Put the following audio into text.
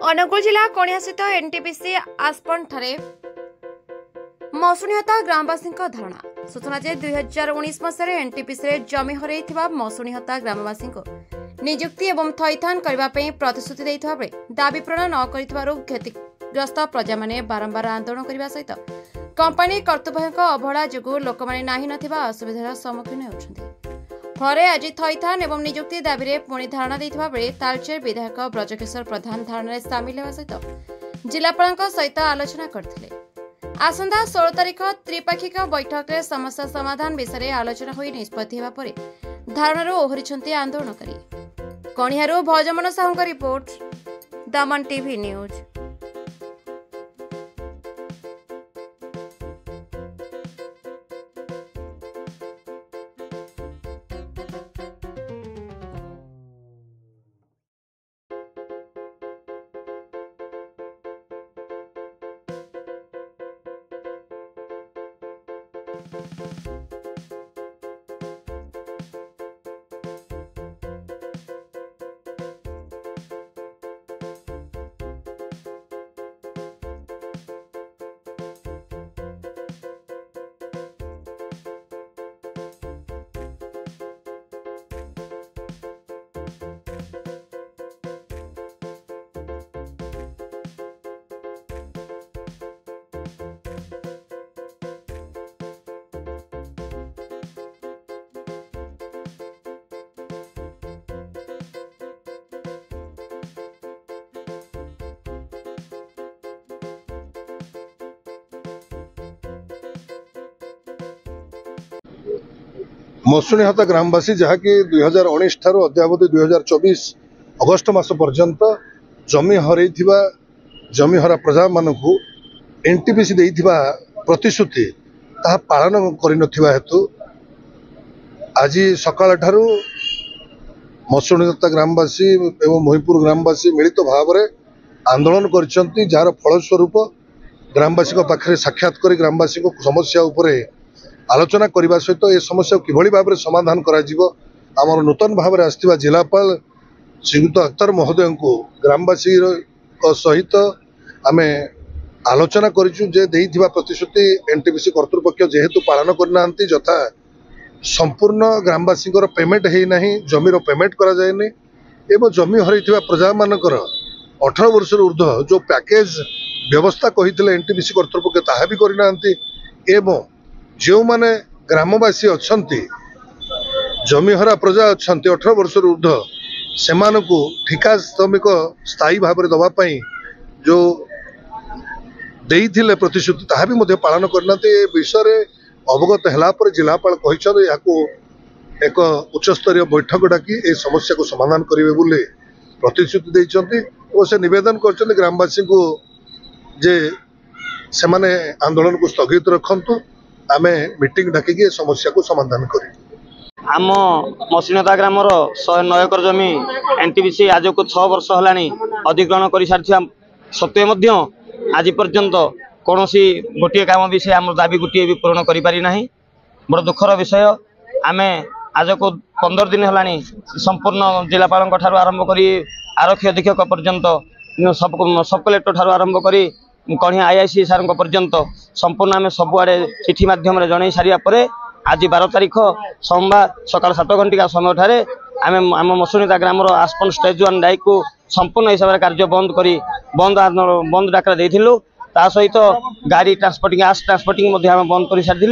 अनुगुल जिला कणिया स्थित एनटीपीसी आस्पन ठारे मौसुणीहता ग्रामवासी धारणा सूचना 2019 मसीह एनटीपीसी जमी हर मौसुणीहता ग्रामवासी नियुक्ति एवं थैथान करने प्रतिश्रुति देता बेले दाबी पूरण न क्षतिग्रस्त प्रजा मैंने बारंबार आंदोलन करने सहित कंपानी कर्तृपक्ष अवहेला जो लोक मैंने असुविधार सम्मुखीन होती फल आज थैथान एवं नियुक्ति दाबी में पुणी धारणा देता बेले तालचेर विधायक ब्रजकिशोर प्रधान धारणा सामिल होगा सहित जिलापाल सहित आलोचना करते। आसंता 16 तारिख त्रिपाक्षिक बैठक में समस्या समाधान विषय आलोचना हो निष्पत्ति होगा धारणा ओहरी आंदोलनकारी। कणियारू भजमन साहू रिपोर्ट, दमन टीवी न्यूज। मौसुणीहता ग्रामवासी जहाँकि 2019 ठारू अद्यावधि 2024 अगस्ट मास पर्यंत जमी हरैथिबा जमी हरा प्रजा मानकु एनटीपीसी देइथिबा प्रतिश्रुति ताहा पालन करिनथिबा हेतु आज सकाळ ठारू मौसुणीहता ग्रामवासी एवं मोहिपुर ग्रामवासी मिलित भाव में आंदोलन करिसंती जार फलस्वरूप ग्रामवासी पाखरे साक्षात करी ग्रामवासी समस्या उपरे आलोचना करने सहित ये समस्या किभली भाव में समाधान आमर नूतन भाव में आसथिबा जिलापाल श्रीयुक्त अख्तर महोदय को ग्रामवासी सहित आम आलोचना करिचु जे देइथिबा प्रतिश्रुति एनटीपीसी कर्तृपक्ष जेहेतु पालन करना जथा संपूर्ण ग्रामवासी पेमेंट है ना जमीर पेमेंट करा जाए एवं जमी हरैथिबा प्रजा मानकर 18 वर्ष ऊर्ध्व जो पैकेज व्यवस्था कही एनटीपीसी कर्तृपक्ष ताहा भी करना एवं जो माने ग्रामवासी अच्छी जमीहरा प्रजा अच्छा 18 वर्ष ऊर्ध्व से ठिका श्रमिक स्थायी भाव में दवापाई जो देइथिले प्रतिश्रुति ताहा भी पालन करना विषय अवगत है जिलापाल कहते एक उच्चस्तरीय बैठक डाकी ए समस्या को समाधान करेंगे बोले प्रतिश्रुति देइछंती और से निवेदन कर ग्रामवासी को जे से माने आंदोलन को स्थगित रखंतु आमे मीटिंग डाकिकी समस्या को समाधान करें। आम मौसुणीहता ग्रामर 109 एकर जमी एनटीपीसी आज को 6 वर्ष है अधिग्रहण कर सारी सत्वे आज पर्यंत कौन गोटे काम भी से आम दाबी गोटे भी पूरण करना बड़ दुखर विषय। आम आज को 15 दिन है संपूर्ण जिलापाल आरंभ कर आरक्षी अधीक्षक पर्यंत सब कलेक्टर ठार आरंभ कर कणिया आईआईसी सार पर्यंत संपूर्ण आम सबुआड़े चिठी माध्यम जन सारापर आज 12 तारिख सोमवार सकाल 7 घंटिका समय ठारे आम मौसुणीहता ग्रामर आस्पन स्टेज 1 डाइक को संपूर्ण हिसाब से कार्य बंद करी बंद डाकरा देथिलु ता सहित गाड़ी ट्रांसपोर्टिंग आस ट्रांसपोर्टिंग बंद कर सारी।